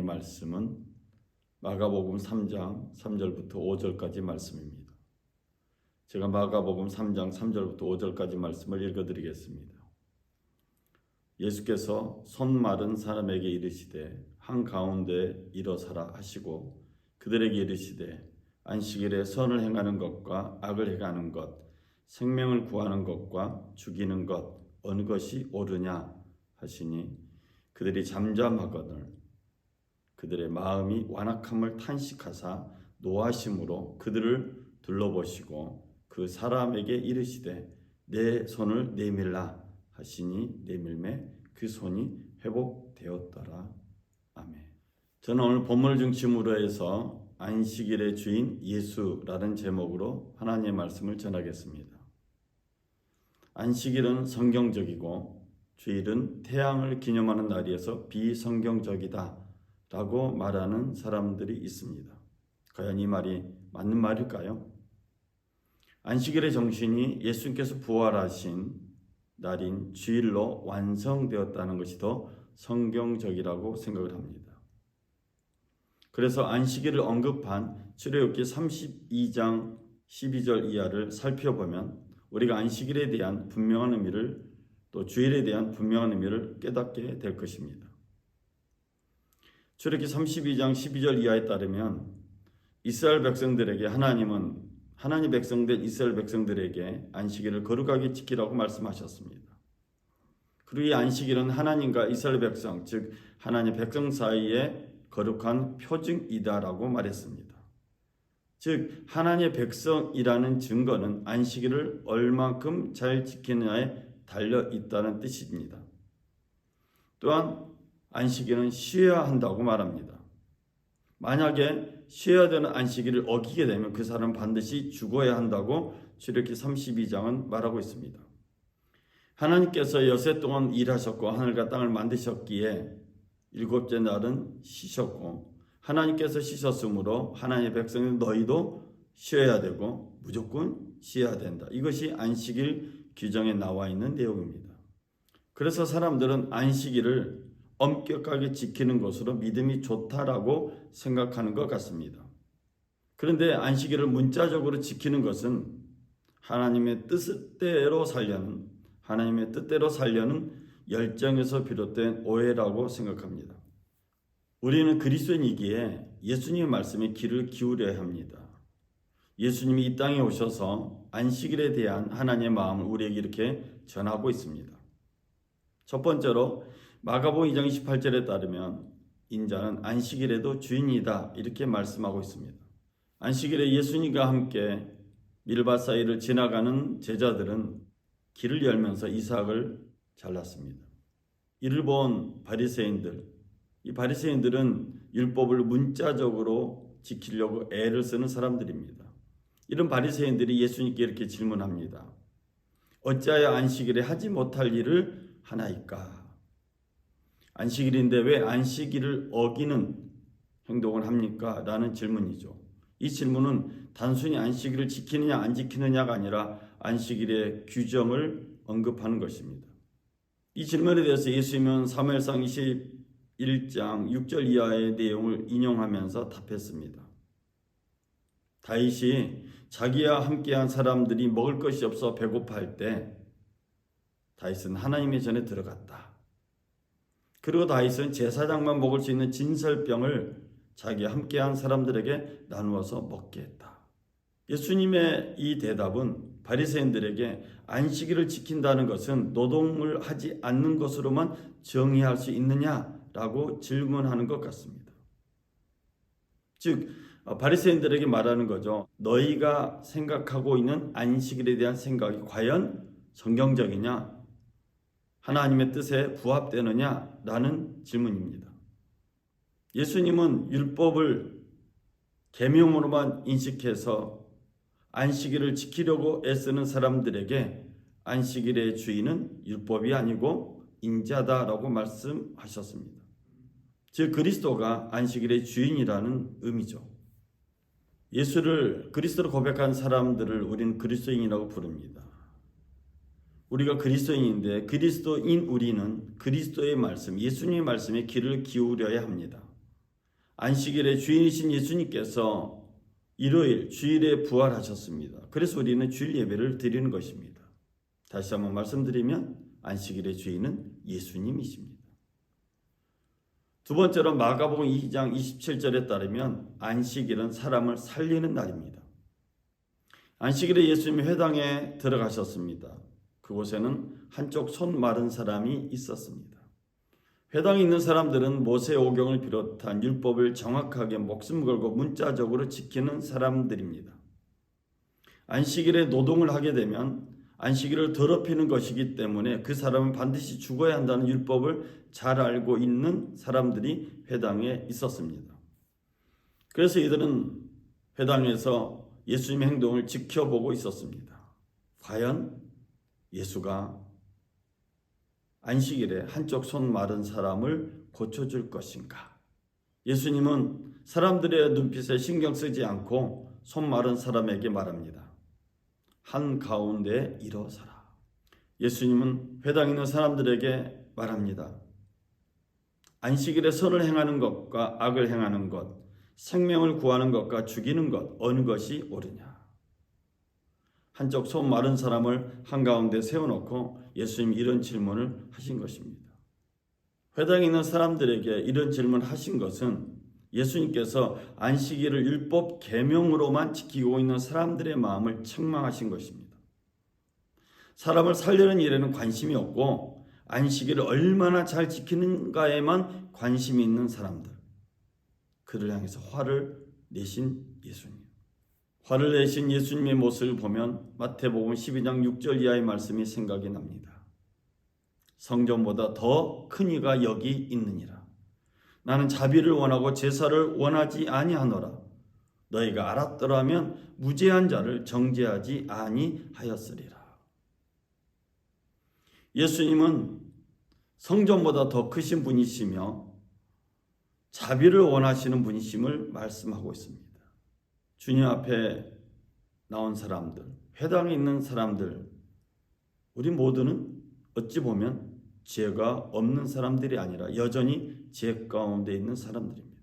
말씀은 마가복음 3장 3절부터 5절까지 말씀입니다. 제가 마가복음 3장 3절부터 5절까지 말씀을 읽어드리겠습니다. 예수께서 손 마른 사람에게 이르시되 한가운데 일어서라 하시고 그들에게 이르시되 안식일에 선을 행하는 것과 악을 행하는 것, 생명을 구하는 것과 죽이는 것 어느 것이 옳으냐 하시니 그들이 잠잠하거늘 그들의 마음이 완악함을 탄식하사 노하심으로 그들을 둘러보시고 그 사람에게 이르시되 내 손을 내밀라 하시니 내밀매 그 손이 회복되었더라. 아멘. 저는 오늘 본문을 중심으로 해서 안식일의 주인 예수라는 제목으로 하나님의 말씀을 전하겠습니다. 안식일은 성경적이고 주일은 태양을 기념하는 날이어서 비성경적이다 라고 말하는 사람들이 있습니다. 과연 이 말이 맞는 말일까요? 안식일의 정신이 예수님께서 부활하신 날인 주일로 완성되었다는 것이 더 성경적이라고 생각을 합니다. 그래서 안식일을 언급한 출애굽기 32장 12절 이하를 살펴보면 우리가 안식일에 대한 분명한 의미를 또 주일에 대한 분명한 의미를 깨닫게 될 것입니다. 출애굽기 32장 12절 이하에 따르면 이스라엘 백성들에게 하나님 백성된 이스라엘 백성들에게 안식일을 거룩하게 지키라고 말씀하셨습니다. 그리고 이 안식일은 하나님과 이스라엘 백성, 즉 하나님 백성 사이에 거룩한 표징이다라고 말했습니다. 즉 하나님의 백성이라는 증거는 안식일을 얼만큼 잘 지키느냐에 달려 있다는 뜻입니다. 또한 안식일은 쉬어야 한다고 말합니다. 만약에 쉬어야 되는 안식일을 어기게 되면 그 사람은 반드시 죽어야 한다고 출애굽기 32장은 말하고 있습니다. 하나님께서 여세 동안 일하셨고 하늘과 땅을 만드셨기에 일곱째 날은 쉬셨고 하나님께서 쉬셨으므로 하나님의 백성인 너희도 쉬어야 되고 무조건 쉬어야 된다. 이것이 안식일 규정에 나와 있는 내용입니다. 그래서 사람들은 안식일을 엄격하게 지키는 것으로 믿음이 좋다라고 생각하는 것 같습니다. 그런데 안식일을 문자적으로 지키는 것은 하나님의 뜻대로 살려는 열정에서 비롯된 오해라고 생각합니다. 우리는 그리스도인이기에 예수님의 말씀에 귀를 기울여야 합니다. 예수님이 이 땅에 오셔서 안식일에 대한 하나님의 마음을 우리에게 이렇게 전하고 있습니다. 첫 번째로 마가복음 2장 28절에 따르면 인자는 안식일에도 주인이다 이렇게 말씀하고 있습니다. 안식일에 예수님과 함께 밀밭 사이를 지나가는 제자들은 길을 열면서 이삭을 잘랐습니다. 이를 본 바리새인들, 이 바리새인들은 율법을 문자적으로 지키려고 애를 쓰는 사람들입니다. 이런 바리새인들이 예수님께 이렇게 질문합니다. 어찌하여 안식일에 하지 못할 일을 하나이까? 안식일인데 왜 안식일을 어기는 행동을 합니까? 라는 질문이죠. 이 질문은 단순히 안식일을 지키느냐 안 지키느냐가 아니라 안식일의 규정을 언급하는 것입니다. 이 질문에 대해서 예수님은 사무엘상 21장 6절 이하의 내용을 인용하면서 답했습니다. 다윗이 자기와 함께한 사람들이 먹을 것이 없어 배고파할 때 다윗은 하나님의 전에 들어갔다. 그리고 다윗은 제사장만 먹을 수 있는 진설병을 자기와 함께한 사람들에게 나누어서 먹게 했다. 예수님의 이 대답은 바리새인들에게 안식일을 지킨다는 것은 노동을 하지 않는 것으로만 정의할 수 있느냐라고 질문하는 것 같습니다. 즉 바리새인들에게 말하는 거죠. 너희가 생각하고 있는 안식일에 대한 생각이 과연 성경적이냐? 하나님의 뜻에 부합되느냐라는 질문입니다. 예수님은 율법을 계명으로만 인식해서 안식일을 지키려고 애쓰는 사람들에게 안식일의 주인은 율법이 아니고 인자다라고 말씀하셨습니다. 즉 그리스도가 안식일의 주인이라는 의미죠. 예수를 그리스도로 고백한 사람들을 우리는 그리스도인이라고 부릅니다. 우리가 그리스도인인데 그리스도인 우리는 그리스도의 말씀, 예수님의 말씀에 귀를 기울여야 합니다. 안식일의 주인이신 예수님께서 일요일 주일에 부활하셨습니다. 그래서 우리는 주일 예배를 드리는 것입니다. 다시 한번 말씀드리면 안식일의 주인은 예수님이십니다. 두 번째로 마가복음 2장 27절에 따르면 안식일은 사람을 살리는 날입니다. 안식일에 예수님이 회당에 들어가셨습니다. 그곳에는 한쪽 손 마른 사람이 있었습니다. 회당에 있는 사람들은 모세오경을 비롯한 율법을 정확하게 목숨 걸고 문자적으로 지키는 사람들입니다. 안식일에 노동을 하게 되면 안식일을 더럽히는 것이기 때문에 그 사람은 반드시 죽어야 한다는 율법을 잘 알고 있는 사람들이 회당에 있었습니다. 그래서 이들은 회당에서 예수님의 행동을 지켜보고 있었습니다. 과연 예수가 안식일에 한쪽 손 마른 사람을 고쳐줄 것인가? 예수님은 사람들의 눈빛에 신경 쓰지 않고 손 마른 사람에게 말합니다. 한가운데 일어서라. 예수님은 회당에 있는 사람들에게 말합니다. 안식일에 선을 행하는 것과 악을 행하는 것, 생명을 구하는 것과 죽이는 것, 어느 것이 옳으냐? 한쪽 손 마른 사람을 한가운데 세워놓고 예수님이 이런 질문을 하신 것입니다. 회당에 있는 사람들에게 이런 질문을 하신 것은 예수님께서 안식일을 율법 계명으로만 지키고 있는 사람들의 마음을 책망하신 것입니다. 사람을 살리는 일에는 관심이 없고 안식일을 얼마나 잘 지키는가에만 관심이 있는 사람들, 그를 향해서 화를 내신 예수님. 화를 내신 예수님의 모습을 보면 마태복음 12장 6절 이하의 말씀이 생각이 납니다. 성전보다 더 큰 이가 여기 있느니라. 나는 자비를 원하고 제사를 원하지 아니하노라. 너희가 알았더라면 무죄한 자를 정죄하지 아니하였으리라. 예수님은 성전보다 더 크신 분이시며 자비를 원하시는 분이심을 말씀하고 있습니다. 주님 앞에 나온 사람들, 회당에 있는 사람들, 우리 모두는 어찌 보면 죄가 없는 사람들이 아니라 여전히 죄 가운데 있는 사람들입니다.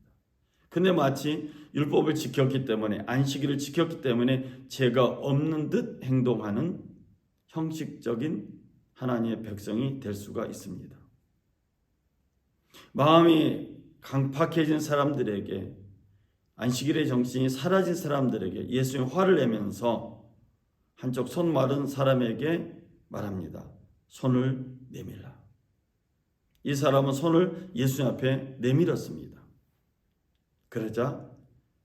근데 마치 율법을 지켰기 때문에, 안식일을 지켰기 때문에 죄가 없는 듯 행동하는 형식적인 하나님의 백성이 될 수가 있습니다. 마음이 강팍해진 사람들에게, 안식일의 정신이 사라진 사람들에게 예수님 화를 내면서 한쪽 손 마른 사람에게 말합니다. 손을 내밀라. 이 사람은 손을 예수님 앞에 내밀었습니다. 그러자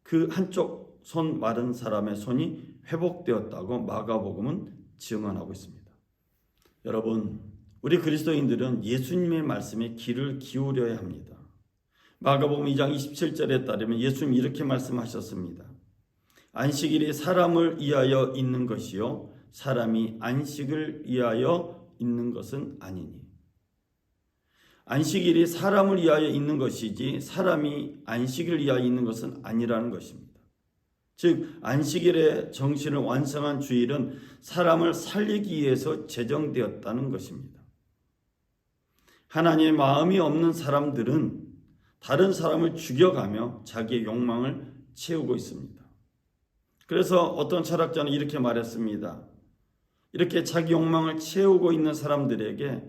그 한쪽 손 마른 사람의 손이 회복되었다고 마가복음은 증언하고 있습니다. 여러분, 우리 그리스도인들은 예수님의 말씀에 귀를 기울여야 합니다. 마가복음 2장 27절에 따르면 예수님이 이렇게 말씀하셨습니다. 안식일이 사람을 위하여 있는 것이요 사람이 안식을 위하여 있는 것은 아니니. 안식일이 사람을 위하여 있는 것이지 사람이 안식을 위하여 있는 것은 아니라는 것입니다. 즉 안식일의 정신을 완성한 주일은 사람을 살리기 위해서 제정되었다는 것입니다. 하나님의 마음이 없는 사람들은 다른 사람을 죽여가며 자기의 욕망을 채우고 있습니다. 그래서 어떤 철학자는 이렇게 말했습니다. 이렇게 자기 욕망을 채우고 있는 사람들에게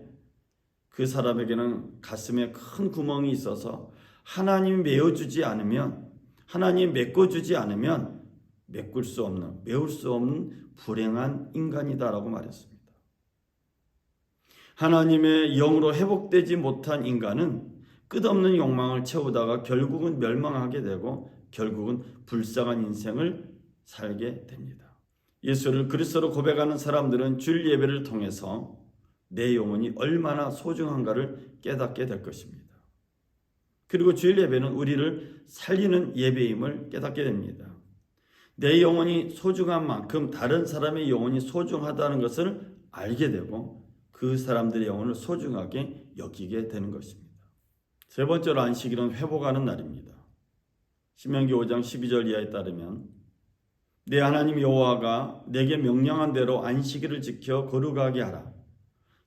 그 사람에게는 가슴에 큰 구멍이 있어서 하나님이 메워주지 않으면, 하나님이 메꿔주지 않으면 메꿀 수 없는, 메울 수 없는 불행한 인간이다라고 말했습니다. 하나님의 영으로 회복되지 못한 인간은 끝없는 욕망을 채우다가 결국은 멸망하게 되고 결국은 불쌍한 인생을 살게 됩니다. 예수를 그리스도로 고백하는 사람들은 주일 예배를 통해서 내 영혼이 얼마나 소중한가를 깨닫게 될 것입니다. 그리고 주일 예배는 우리를 살리는 예배임을 깨닫게 됩니다. 내 영혼이 소중한 만큼 다른 사람의 영혼이 소중하다는 것을 알게 되고 그 사람들의 영혼을 소중하게 여기게 되는 것입니다. 세 번째로 안식일은 회복하는 날입니다. 신명기 5장 12절 이하에 따르면 내 하나님 여호와가 내게 명령한 대로 안식일을 지켜 거룩하게 하라.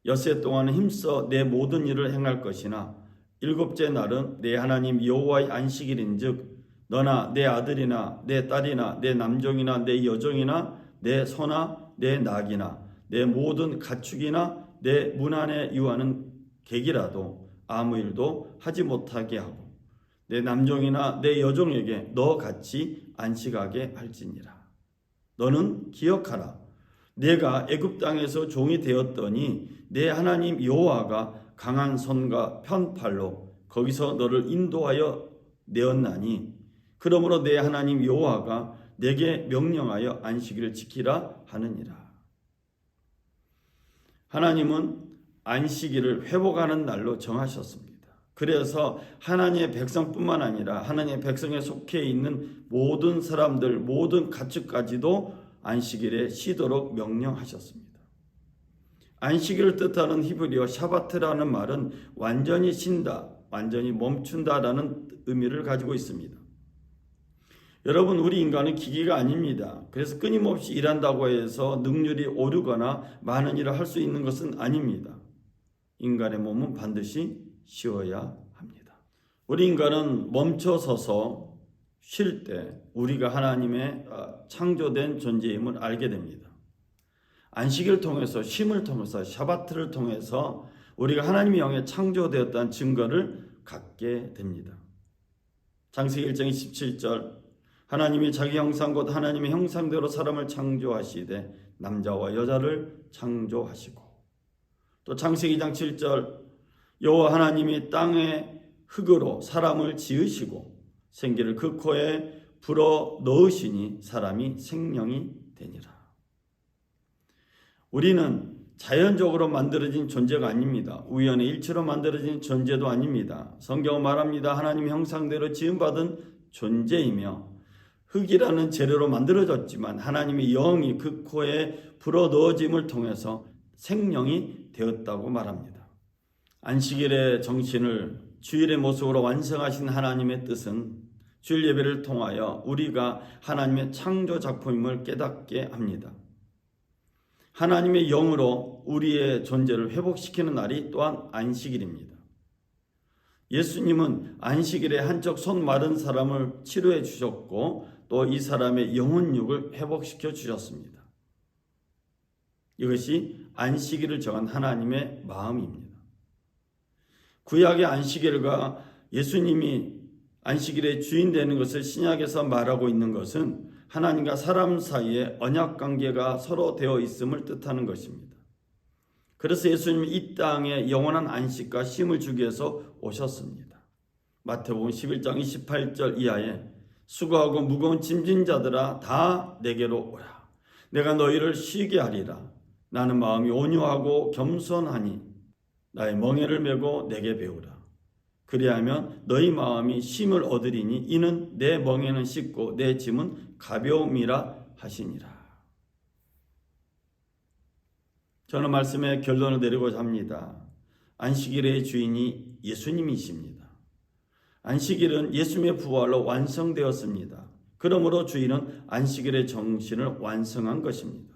엿새 동안은 힘써 내 모든 일을 행할 것이나 일곱째 날은 내 하나님 여호와의 안식일인즉 너나 내 아들이나 내 딸이나 내 남종이나 내 여종이나 내 소나 내 낙이나 내 모든 가축이나 내 문 안에 유하는 객이라도 아무 일도 하지 못하게 하고 내 남종이나 내 여종에게 너같이 안식하게 할지니라. 너는 기억하라. 내가 애굽 땅에서 종이 되었더니 내 하나님 여호와가 강한 손과 편팔로 거기서 너를 인도하여 내었나니 그러므로 내 하나님 여호와가 내게 명령하여 안식일을 지키라 하느니라. 하나님은 안식일을 회복하는 날로 정하셨습니다. 그래서 하나님의 백성뿐만 아니라 하나님의 백성에 속해 있는 모든 사람들, 모든 가축까지도 안식일에 쉬도록 명령하셨습니다. 안식일을 뜻하는 히브리어 샤바트라는 말은 완전히 쉰다, 완전히 멈춘다라는 의미를 가지고 있습니다. 여러분, 우리 인간은 기계가 아닙니다. 그래서 끊임없이 일한다고 해서 능률이 오르거나 많은 일을 할 수 있는 것은 아닙니다. 인간의 몸은 반드시 쉬어야 합니다. 우리 인간은 멈춰서서 쉴 때 우리가 하나님의 창조된 존재임을 알게 됩니다. 안식일을 통해서, 쉼을 통해서, 샤바트를 통해서 우리가 하나님의 영에 창조되었다는 증거를 갖게 됩니다. 창세기 1장 27절 하나님이 자기 형상 곧 하나님의 형상대로 사람을 창조하시되 남자와 여자를 창조하시고, 또 창세기 2장 7절 여호와 하나님이 땅의 흙으로 사람을 지으시고 생기를 그 코에 불어 넣으시니 사람이 생명이 되니라. 우리는 자연적으로 만들어진 존재가 아닙니다. 우연의 일치로 만들어진 존재도 아닙니다. 성경은 말합니다. 하나님의 형상대로 지음받은 존재이며 흙이라는 재료로 만들어졌지만 하나님의 영이 그 코에 불어 넣어짐을 통해서 생명이 되었다고 말합니다. 안식일의 정신을 주일의 모습으로 완성하신 하나님의 뜻은 주일 예배를 통하여 우리가 하나님의 창조 작품임을 깨닫게 합니다. 하나님의 영으로 우리의 존재를 회복시키는 날이 또한 안식일입니다. 예수님은 안식일에 한쪽 손 마른 사람을 치료해 주셨고 또 이 사람의 영혼육을 회복시켜 주셨습니다. 이것이 안식일을 정한 하나님의 마음입니다. 구약의 안식일과 예수님이 안식일의 주인 되는 것을 신약에서 말하고 있는 것은 하나님과 사람 사이에 언약 관계가 서로 되어 있음을 뜻하는 것입니다. 그래서 예수님이 이 땅에 영원한 안식과 쉼을 주기 위해서 오셨습니다. 마태복음 11장 28절 이하에 수고하고 무거운 짐진 자들아 다 내게로 오라. 내가 너희를 쉬게 하리라. 나는 마음이 온유하고 겸손하니 나의 멍에를 메고 내게 배우라. 그리하면 너희 마음이 쉼을 얻으리니 이는 내 멍에는 쉽고 내 짐은 가벼움이라 하시니라. 저는 말씀에 결론을 내리고자 합니다. 안식일의 주인이 예수님이십니다. 안식일은 예수님의 부활로 완성되었습니다. 그러므로 주일은 안식일의 정신을 완성한 것입니다.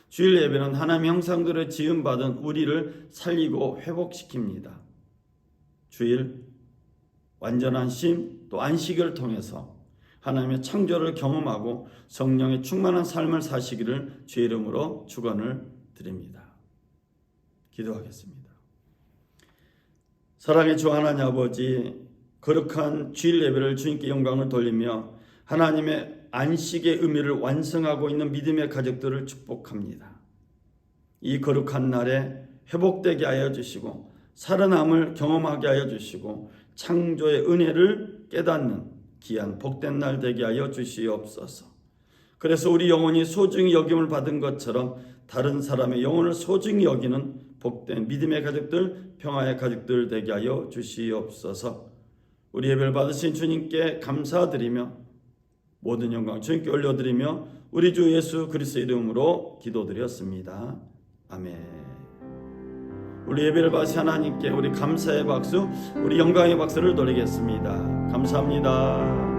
주일 예배는 하나님의 형상대로 지음받은 우리를 살리고 회복시킵니다. 주일 완전한 쉼 또 안식을 통해서 하나님의 창조를 경험하고 성령의 충만한 삶을 사시기를 주의 이름으로 축원을 드립니다. 기도하겠습니다. 사랑의 주 하나님 아버지, 거룩한 주일 예배를 주님께 영광을 돌리며 하나님의 안식의 의미를 완성하고 있는 믿음의 가족들을 축복합니다. 이 거룩한 날에 회복되게 하여 주시고 살아남을 경험하게 하여 주시고 창조의 은혜를 깨닫는 귀한 복된 날 되게 하여 주시옵소서. 그래서 우리 영혼이 소중히 여김을 받은 것처럼 다른 사람의 영혼을 소중히 여기는 복된 믿음의 가족들, 평화의 가족들 되게 하여 주시옵소서. 우리 예배를 받으신 주님께 감사드리며 모든 영광 주님께 올려드리며 우리 주 예수 그리스도의 이름으로 기도드렸습니다. 아멘. 우리 예배를 받으신 하나님께 우리 감사의 박수, 우리 영광의 박수를 돌리겠습니다. 감사합니다.